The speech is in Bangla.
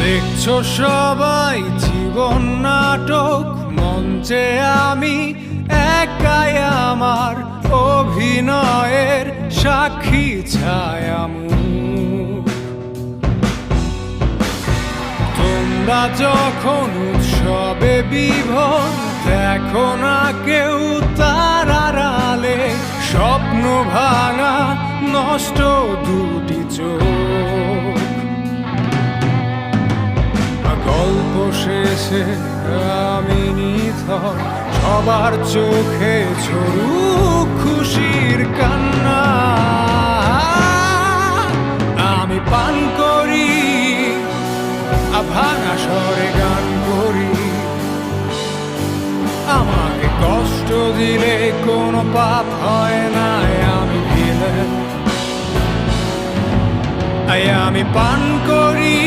দেখছো সবাই জীবন নাটক, মঞ্চে আমি একাই আমার অভিনয়ের সাক্ষী ছায়ামুখ। তোমরা যখন উৎসবে বিভোর, দেখো না কেউ তার আড়ালে স্বপ্ন ভাঙা নষ্ট দুটি চোখ। গল্প শেষে আমি নিথর, সবার চোখে ঝরুক খুশির কান্না। আমি পান করি, ভাঙা স্বরে গান করি। আমাকে কষ্ট দিলে কোনো পাপ হয় না, আমি ভিলেন। আমি পান করি,